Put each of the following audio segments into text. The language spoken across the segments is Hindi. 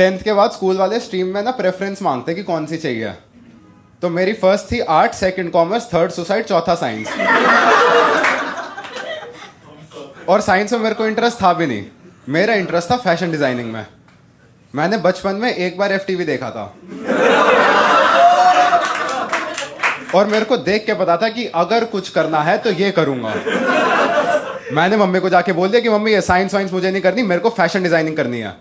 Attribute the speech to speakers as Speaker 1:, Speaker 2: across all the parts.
Speaker 1: 10th के बाद स्कूल वाले स्ट्रीम में ना प्रेफरेंस मांगते कि कौन सी चाहिए। तो मेरी फर्स्ट थी art, second commerce, third suicide, चौथा साइंस। और साइंस में मेरे को इंटरेस्ट था भी नहीं, मेरा इंटरेस्ट था फैशन डिजाइनिंग में। मैंने बचपन में एक बार FTV देखा था और मेरे को देख के पता था कि अगर कुछ करना है तो ये करूंगा। मैंने मम्मी को जाके बोल दिया कि मम्मी ये साइंस वाइंस मुझे नहीं करनी, मेरे को फैशन डिजाइनिंग करनी है।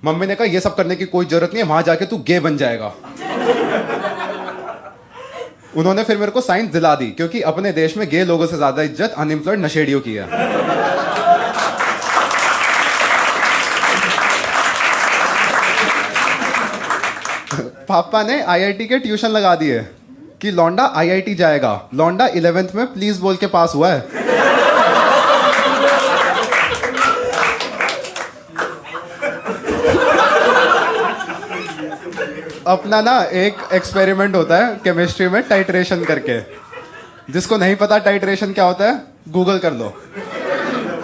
Speaker 1: मम्मी ने कहा ये सब करने की कोई जरूरत नहीं है, वहां जाके तू गे बन जाएगा। उन्होंने फिर मेरे को साइंस दिला दी, क्योंकि अपने देश में गे लोगों से ज्यादा इज्जत अनएम्प्लॉयड नशेड़ियों की है। पापा ने IIT के ट्यूशन लगा दिए कि लौंडा IIT जाएगा। लौंडा 11th में प्लीज बोल के पास हुआ है। अपना ना एक एक्सपेरिमेंट होता है केमिस्ट्री में टाइट्रेशन करके। जिसको नहीं पता टाइट्रेशन क्या होता है, गूगल कर लो,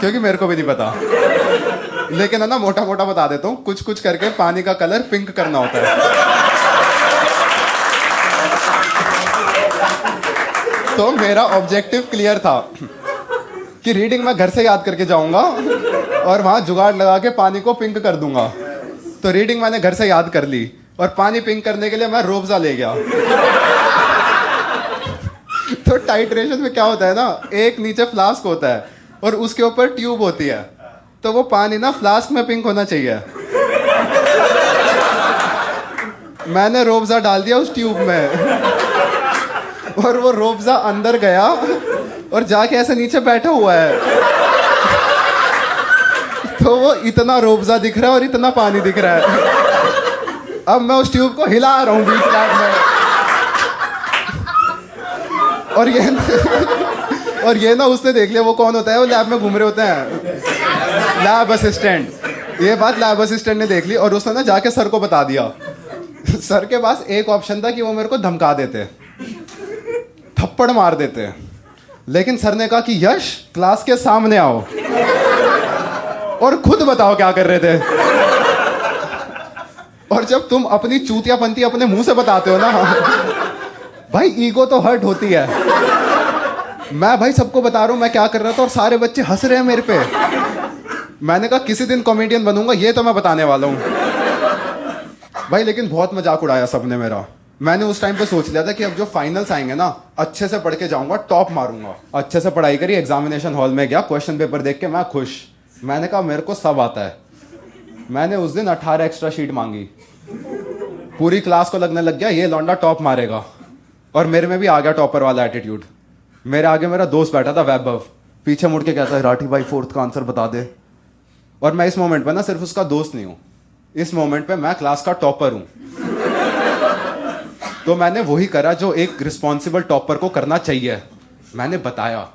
Speaker 1: क्योंकि मेरे को भी नहीं पता। लेकिन है ना, मोटा मोटा बता देता हूँ। कुछ कुछ करके पानी का कलर पिंक करना होता है। तो मेरा ऑब्जेक्टिव क्लियर था कि रीडिंग मैं घर से याद करके जाऊंगा और वहां जुगाड़ लगा के पानी को पिंक कर दूंगा। तो रीडिंग मैंने घर से याद कर ली और पानी पिंक करने के लिए मैं रोबजा ले गया। तो टाइट्रेशन में क्या होता है ना, एक नीचे फ्लास्क होता है और उसके ऊपर ट्यूब होती है। तो वो पानी ना फ्लास्क में पिंक होना चाहिए। मैंने रोबजा डाल दिया उस ट्यूब में और वो रोबजा अंदर गया और जाके ऐसे नीचे बैठा हुआ है। तो वो इतना रोबजा दिख रहा है और इतना पानी दिख रहा है। अब मैं उस ट्यूब को हिला रहा हूँ बीच लैब में। और ये ना उसने देख लिया। वो कौन होता है, वो लैब में घूम रहे होते हैं, लैब असिस्टेंट। ये बात लैब असिस्टेंट ने देख ली और उसने ना जाके सर को बता दिया। सर के पास एक ऑप्शन था कि वो मेरे को धमका देते, थप्पड़ मार देते। लेकिन सर ने कहा कि यश, क्लास के सामने आओ और खुद बताओ क्या कर रहे थे। और जब तुम अपनी चूतियापंती अपने मुंह से बताते हो ना भाई, ईगो तो हर्ट होती है। मैं भाई सबको बता रहा हूं मैं क्या कर रहा था और सारे बच्चे हंस रहे हैं मेरे पे। मैंने कहा किसी दिन कॉमेडियन बनूंगा, ये तो मैं बताने वाला हूं भाई। लेकिन बहुत मजाक उड़ाया सबने मेरा। मैंने उस टाइम पे सोच लिया था कि अब जो फाइनल्स आएंगे ना, अच्छे से पढ़ के जाऊंगा, टॉप मारूंगा। अच्छे से पढ़ाई करी, एग्जामिनेशन हॉल में गया, क्वेश्चन पेपर देख के मैं खुश। मैंने कहा मेरे को सब आता है। मैंने उस दिन 18 एक्स्ट्रा शीट मांगी। पूरी क्लास को लगने लग गया ये लौंडा टॉप मारेगा। और मेरे में भी आ गया टॉपर वाला एटीट्यूड। मेरे आगे मेरा दोस्त बैठा था वैभव, पीछे मुड़ के कहता है राठी भाई 4th का आंसर बता दे। और मैं इस मोमेंट पे ना सिर्फ उसका दोस्त नहीं हूं, इस मोमेंट पे मैं क्लास का टॉपर हूं। तो मैंने वही करा जो एक रिस्पॉन्सिबल टॉपर को करना चाहिए। मैंने बताया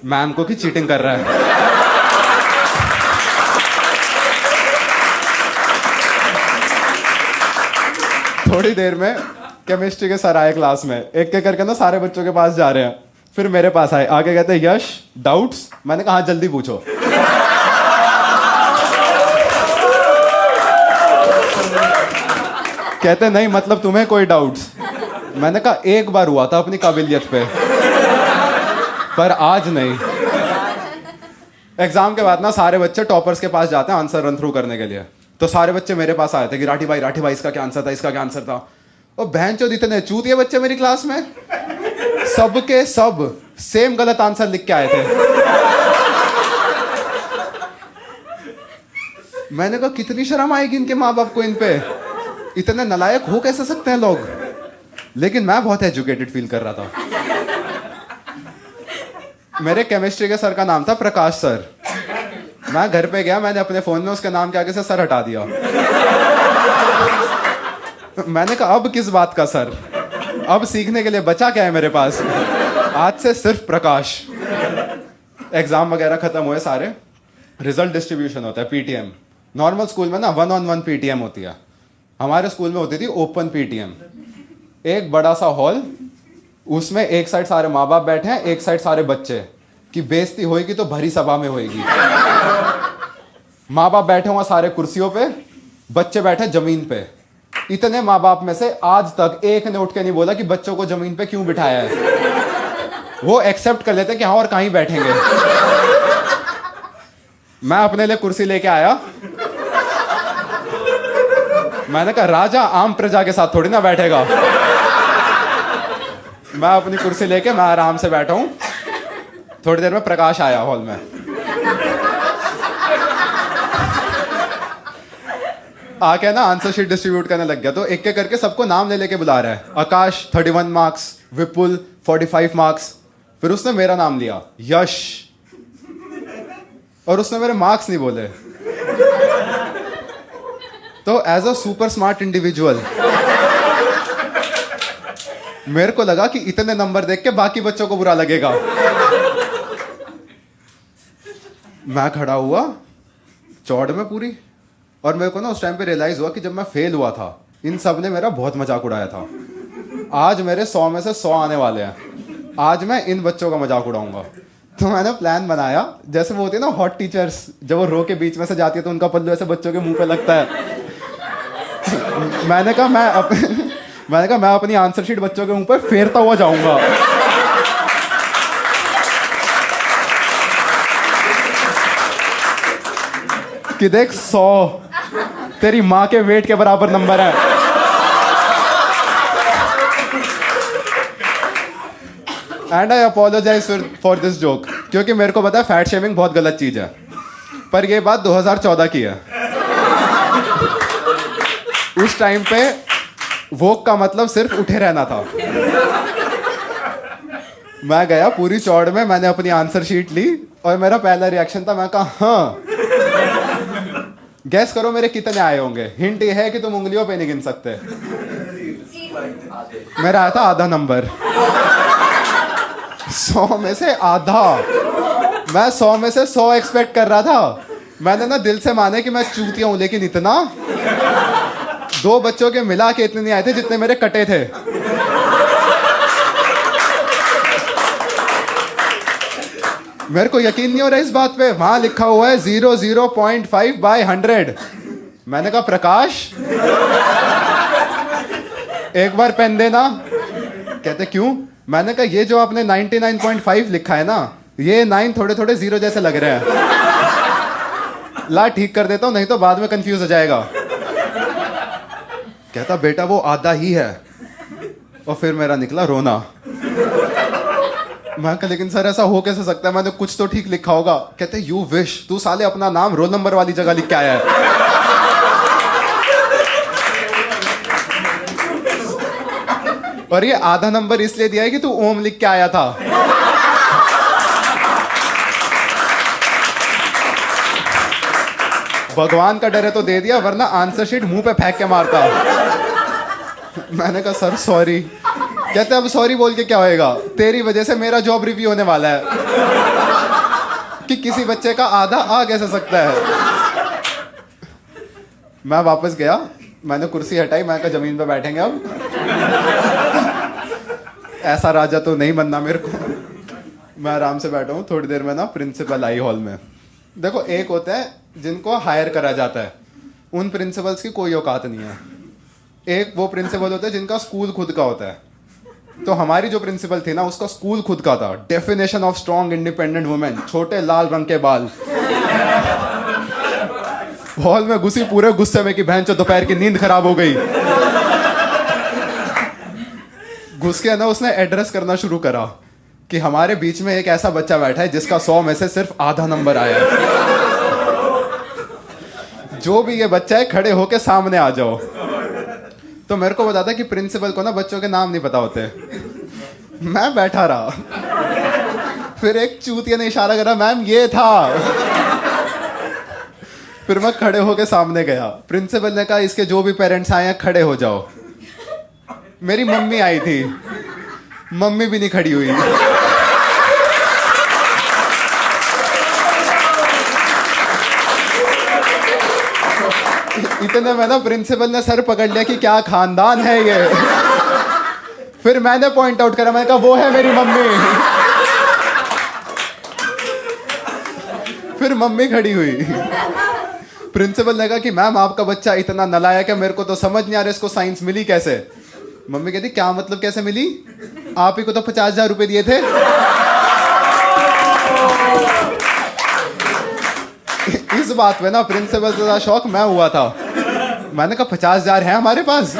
Speaker 1: मैम को कि चीटिंग कर रहा है। थोड़ी देर में केमिस्ट्री के सर आए क्लास में, एक एक करके ना सारे बच्चों के पास जा रहे हैं। फिर मेरे पास आए, आगे कहते हैं यश डाउट्स। मैंने कहा हाँ जल्दी पूछो। कहते नहीं मतलब तुम्हें कोई डाउट्स। मैंने कहा एक बार हुआ था अपनी काबिलियत पे, पर आज नहीं। एग्जाम के बाद ना सारे बच्चे टॉपर्स के पास जाते हैं आंसर रन थ्रू करने के लिए। तो सारे बच्चे मेरे पास आए थे कि राठी भाई इसका क्या आंसर था, इसका क्या आंसर था। और बहनचोद इतने चूतिए बच्चे मेरी क्लास में, सबके सब सेम गलत आंसर लिख के आए थे। मैंने कहा कितनी शर्म आएगी इनके माँ बाप को, इन पे इतने नालायक हो कैसे सकते हैं लोग। लेकिन मैं बहुत एजुकेटेड फील कर रहा था। मेरे केमिस्ट्री के सर का नाम था प्रकाश सर। मैं घर पे गया, मैंने अपने फोन में उसके नाम के आगे से सर हटा दिया। मैंने कहा अब किस बात का सर, अब सीखने के लिए बचा क्या है मेरे पास, आज से सिर्फ प्रकाश। एग्जाम वगैरह खत्म हुए सारे, रिजल्ट डिस्ट्रीब्यूशन होता है PTM। नॉर्मल स्कूल में ना 1-on-1 PTM होती है, हमारे स्कूल में होती थी ओपन PTM। एक बड़ा सा हॉल, उसमें एक साइड सारे माँ बाप बैठे हैं, एक साइड सारे बच्चे। कि बेइज्जती होएगी तो भरी सभा में होएगी। माँ बाप बैठे हुए सारे कुर्सियों पे, बच्चे बैठे जमीन पे। इतने माँ बाप में से आज तक एक ने उठ के नहीं बोला कि बच्चों को जमीन पे क्यों बिठाया है। वो एक्सेप्ट कर लेते कि हाँ और कहीं बैठेंगे। मैं अपने लिए कुर्सी लेके आया। मैंने कहा राजा आम प्रजा के साथ थोड़ी ना बैठेगा। मैं अपनी कुर्सी लेके मैं आराम से बैठा हूं। थोड़ी देर में प्रकाश आया हॉल में। आके ना आंसर शीट डिस्ट्रीब्यूट करने लग गया। तो एक एक करके सबको नाम ले लेके बुला रहा है। आकाश 31 मार्क्स, विपुल 45 मार्क्स। फिर उसने मेरा नाम लिया, यश, और उसने मेरे मार्क्स नहीं बोले। तो as a super smart individual मेरे को लगा कि इतने नंबर देख के बाकी बच्चों को बुरा लगेगा। मैं खड़ा हुआ चौड़ में पूरी, और मेरे को ना उस टाइम पे रियलाइज हुआ कि जब मैं फेल हुआ था इन सब ने मेरा बहुत मजाक उड़ाया था। आज मेरे 100 में से 100 आने वाले हैं। आज मैं इन बच्चों का मजाक उड़ाऊंगा। तो मैंने प्लान बनाया, जैसे वो होती है ना हॉट टीचर्स, जब वो रो के बीच में से जाती है तो उनका पल्लू ऐसे बच्चों के मुंह पे लगता है। मैंने कहा मैं अपनी आंसर शीट बच्चों के मुंह पे फेरता हुआ जाऊंगा। कि देख 100 तेरी माँ के वेट के बराबर नंबर है। And I apologise for this joke, क्योंकि मेरे को पता है फैट शेमिंग बहुत गलत चीज है, पर यह बात 2014 की है। उस टाइम पे वोक का मतलब सिर्फ उठे रहना था। मैं गया पूरी चौड़ में, मैंने अपनी आंसर शीट ली और मेरा पहला रिएक्शन था, मैं कहा हाँ। गैस करो मेरे कितने आए होंगे। हिंट ये है कि तुम उंगलियों पे नहीं गिन सकते। मेरा आया था आधा नंबर। 100 में से आधा। मैं 100 में से 100 एक्सपेक्ट कर रहा था। मैंने ना दिल से माने कि मैं चूतिया हूं, लेकिन इतना 2 बच्चों के मिला के इतने नहीं आए थे जितने मेरे कटे थे। मेरे को यकीन नहीं हो रहा इस बात पे। वहां लिखा हुआ है 0.5/100। मैंने कहा प्रकाश एक बार पेन देना। कहते क्यों? मैंने कहा ये जो आपने 99.5 लिखा है ना, ये 9 थोड़े थोड़े 0 जैसे लग रहे हैं। ला ठीक कर देता हूं, नहीं तो बाद में कंफ्यूज हो जाएगा। कहता बेटा वो आधा ही है। और फिर मेरा निकला रोना। मैं कहा लेकिन सर ऐसा हो कैसे सकता है, मैंने कुछ तो ठीक लिखा होगा। कहते यू विश, तू साले अपना नाम रोल नंबर वाली जगह लिख के आया है। और ये आधा नंबर इसलिए दिया है कि तू ओम लिख के आया था। भगवान का डर है तो दे दिया, वरना आंसर शीट मुंह पे फेंक के मारता। मैंने कहा सर सॉरी। कहते अब सॉरी बोल के क्या होएगा, तेरी वजह से मेरा जॉब रिव्यू होने वाला है कि किसी बच्चे का आधा आ कैसे सकता है। मैं वापस गया, मैंने कुर्सी हटाई, मैं कहा जमीन पे बैठेंगे अब। ऐसा राजा तो नहीं बनना मेरे को। मैं आराम से बैठा हूँ। थोड़ी देर में ना प्रिंसिपल आई हॉल में। देखो एक होता है जिनको हायर करा जाता है, उन प्रिंसिपल्स की कोई औकात नहीं है। एक वो प्रिंसिपल होते हैं जिनका स्कूल खुद का होता है। तो हमारी जो प्रिंसिपल थी ना, उसका स्कूल खुद का था। Definition of strong independent women, छोटे लाल रंग के बाल। हॉल में घुसी पूरे गुस्से में कि बहन चो दोपहर की नींद खराब हो गई। घुस के ना उसने एड्रेस करना शुरू करा कि हमारे बीच में एक ऐसा बच्चा बैठा है जिसका 100 में से सिर्फ आधा नंबर आया है। जो भी ये बच्चा है खड़े होके सामने आ जाओ। तो मेरे को बताता कि प्रिंसिपल को ना बच्चों के नाम नहीं पता होते। मैं बैठा रहा। फिर एक चूतिया ने इशारा करा, मैम ये था। फिर मैं खड़े होके सामने गया। प्रिंसिपल ने कहा इसके जो भी पेरेंट्स आए हैं खड़े हो जाओ। मेरी मम्मी आई थी, मम्मी भी नहीं खड़ी हुई। इतने में ना प्रिंसिपल ने सर पकड़ लिया कि क्या खानदान है ये। फिर मैंने पॉइंट आउट करा, मैंने कहा वो है मेरी मम्मी। फिर मम्मी खड़ी हुई। प्रिंसिपल ने कहा कि मैम आपका बच्चा इतना नालायक है, मेरे को तो समझ नहीं आ रहा इसको साइंस मिली कैसे। मम्मी कहती क्या मतलब कैसे मिली, आप ही को तो 50,000 रुपए दिए थे। इस बात पे ना प्रिंसिपल से ज्यादा शौक मैं हुआ था। मैंने कहा 50,000 है हमारे पास।